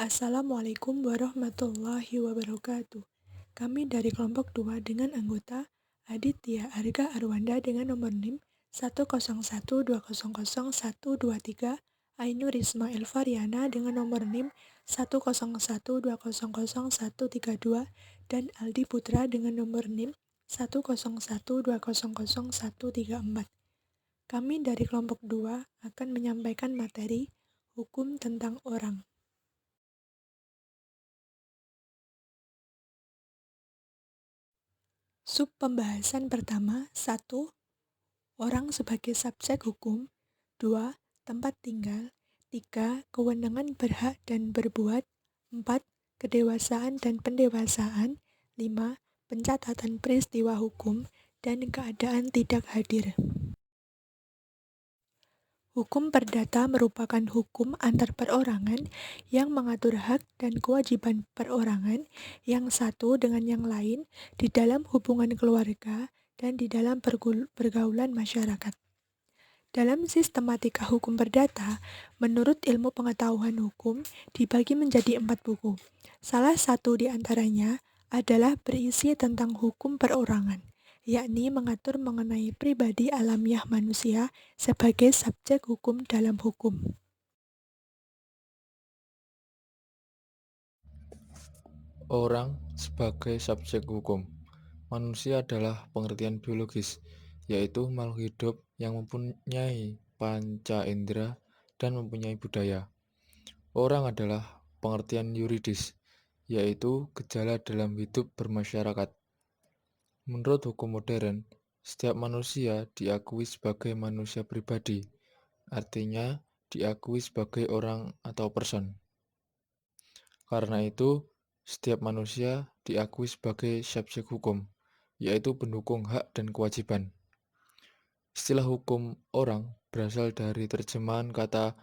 Assalamualaikum warahmatullahi wabarakatuh. Kami dari kelompok 2 dengan anggota Aditya Arga Arwanda dengan nomor NIM 101200123, Ainur Ismail Faryana dengan nomor NIM 101200132, dan Aldi Putra dengan nomor NIM 101200134. Kami dari kelompok 2 akan menyampaikan materi hukum tentang orang. Sub pembahasan pertama, 1. Orang sebagai subjek hukum. 2. Tempat tinggal. 3. Kewenangan berhak dan berbuat. 4. Kedewasaan dan pendewasaan. 5. Pencatatan peristiwa hukum dan keadaan tidak hadir. Hukum perdata merupakan hukum antar perorangan yang mengatur hak dan kewajiban perorangan yang satu dengan yang lain di dalam hubungan keluarga dan di dalam pergaulan masyarakat. Dalam sistematika hukum perdata, menurut ilmu pengetahuan hukum dibagi menjadi 4 buku. Salah satu di antaranya adalah berisi tentang hukum perorangan, yakni mengatur mengenai pribadi alamiah manusia sebagai subjek hukum dalam hukum. Orang sebagai subjek hukum. Manusia adalah pengertian biologis, yaitu makhluk hidup yang mempunyai panca indera dan mempunyai budaya. Orang adalah pengertian yuridis, yaitu gejala dalam hidup bermasyarakat. Menurut hukum modern, setiap manusia diakui sebagai manusia pribadi, artinya diakui sebagai orang atau person. Karena itu, setiap manusia diakui sebagai subjek hukum, yaitu pendukung hak dan kewajiban. Istilah hukum orang berasal dari terjemahan kata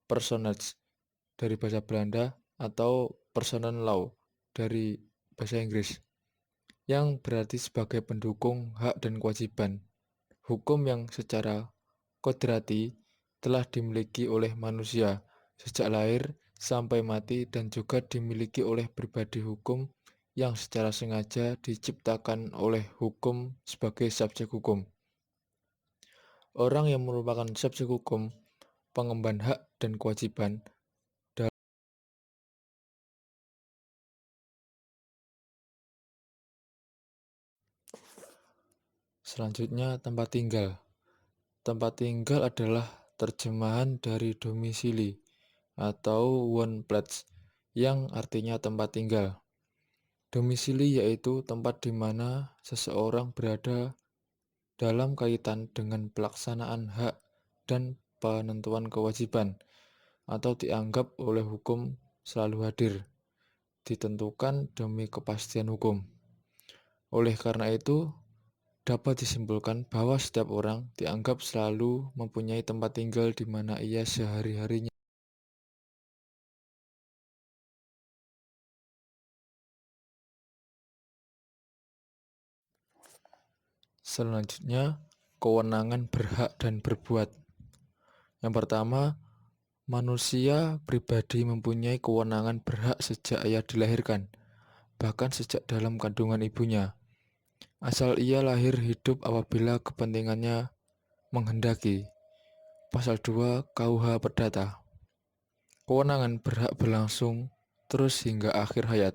personage dari bahasa Belanda atau personal law dari bahasa Inggris, yang berarti sebagai pendukung hak dan kewajiban. Hukum yang secara kodrati telah dimiliki oleh manusia sejak lahir sampai mati dan juga dimiliki oleh pribadi hukum yang secara sengaja diciptakan oleh hukum sebagai subjek hukum. Orang yang merupakan subjek hukum, pengemban hak dan kewajiban. Selanjutnya, tempat tinggal. Tempat tinggal adalah terjemahan dari domisili atau wohnplatz yang artinya tempat tinggal. Domisili yaitu tempat di mana seseorang berada dalam kaitan dengan pelaksanaan hak dan penentuan kewajiban atau dianggap oleh hukum selalu hadir, ditentukan demi kepastian hukum. Oleh karena itu, dapat disimpulkan bahwa setiap orang dianggap selalu mempunyai tempat tinggal di mana ia sehari-harinya. Selanjutnya, kewenangan berhak dan berbuat. Yang pertama, manusia pribadi mempunyai kewenangan berhak sejak ia dilahirkan, bahkan sejak dalam kandungan ibunya. Asal ia lahir hidup apabila kepentingannya menghendaki. Pasal 2 KUH Perdata. Kewenangan berhak berlangsung terus hingga akhir hayat.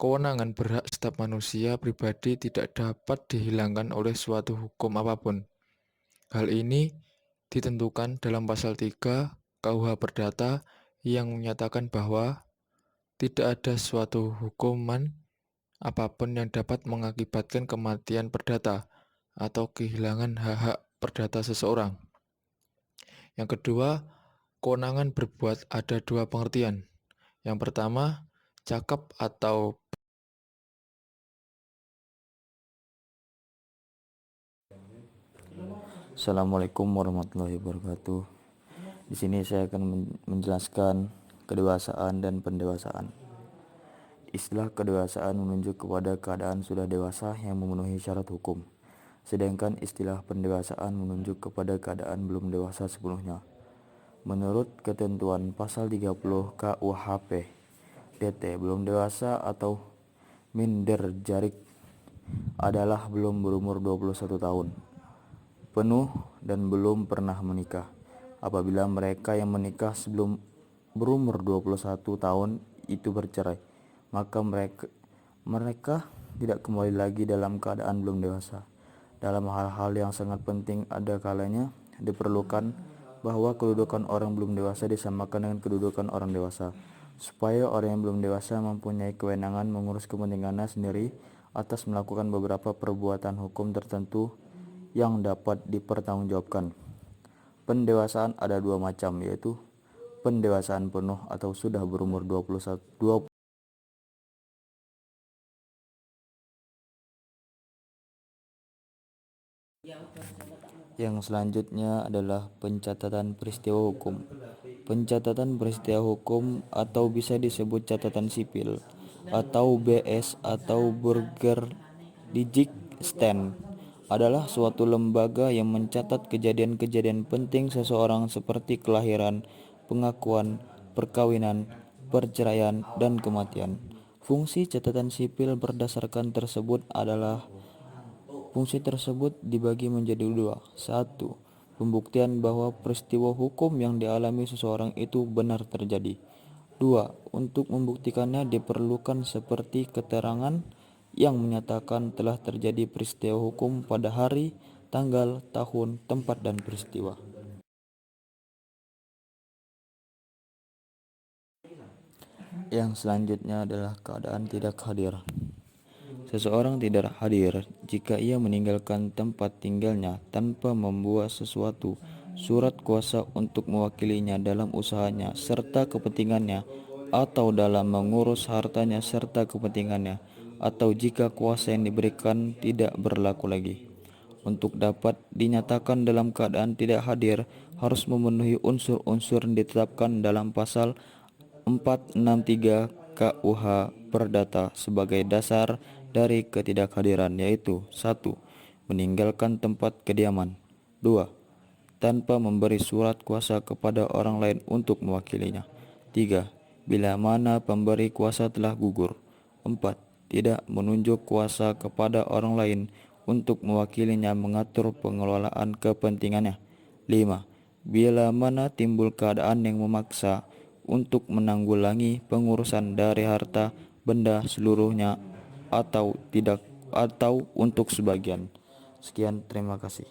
Kewenangan berhak setiap manusia pribadi tidak dapat dihilangkan oleh suatu hukum apapun. Hal ini ditentukan dalam pasal 3 KUH Perdata yang menyatakan bahwa tidak ada suatu hukuman apapun yang dapat mengakibatkan kematian perdata atau kehilangan hak-hak perdata seseorang. Yang kedua, kewenangan berbuat ada dua pengertian. Yang pertama, cakap atau Assalamualaikum warahmatullahi wabarakatuh. Di sini saya akan menjelaskan kedewasaan dan pendewasaan. Istilah kedewasaan menunjuk kepada keadaan sudah dewasa yang memenuhi syarat hukum. Sedangkan istilah pendewasaan menunjuk kepada keadaan belum dewasa sepenuhnya. Menurut ketentuan pasal 30 KUHP, DT belum dewasa atau minderjalik adalah belum berumur 21 tahun penuh dan belum pernah menikah. Apabila mereka yang menikah sebelum berumur 21 tahun itu bercerai, maka mereka tidak kembali lagi dalam keadaan belum dewasa. Dalam hal-hal yang sangat penting ada kalanya diperlukan bahwa kedudukan orang belum dewasa disamakan dengan kedudukan orang dewasa, supaya orang yang belum dewasa mempunyai kewenangan mengurus kepentingannya sendiri atas melakukan beberapa perbuatan hukum tertentu yang dapat dipertanggungjawabkan. Pendewasaan ada dua macam, yaitu pendewasaan penuh atau sudah berumur 21 Yang selanjutnya adalah pencatatan peristiwa hukum. Pencatatan peristiwa hukum atau bisa disebut catatan sipil atau BS atau Burgerlijkstand adalah suatu lembaga yang mencatat kejadian-kejadian penting seseorang seperti kelahiran, pengakuan, perkawinan, perceraian, dan kematian. Fungsi catatan sipil berdasarkan tersebut adalah Fungsi tersebut dibagi menjadi dua. 1. Pembuktian bahwa peristiwa hukum yang dialami seseorang itu benar terjadi. 2. Untuk membuktikannya diperlukan seperti keterangan yang menyatakan telah terjadi peristiwa hukum pada hari, tanggal, tahun, tempat, dan peristiwa. Yang selanjutnya adalah keadaan tidak hadir. Seseorang tidak hadir jika ia meninggalkan tempat tinggalnya tanpa membawa sesuatu surat kuasa untuk mewakilinya dalam usahanya serta kepentingannya, atau dalam mengurus hartanya serta kepentingannya, atau jika kuasa yang diberikan tidak berlaku lagi. Untuk dapat dinyatakan dalam keadaan tidak hadir harus memenuhi unsur-unsur yang ditetapkan dalam pasal 463 KUH Perdata sebagai dasar dari ketidakhadiran, yaitu 1. Meninggalkan tempat kediaman. 2. Tanpa memberi surat kuasa kepada orang lain untuk mewakilinya. 3. Bila mana pemberi kuasa telah gugur. 4. Tidak menunjuk kuasa kepada orang lain untuk mewakilinya mengatur pengelolaan kepentingannya. 5. Bila mana timbul keadaan yang memaksa untuk menanggulangi pengurusan dari harta benda seluruhnya atau tidak, atau untuk sebagian. Sekian, terima kasih.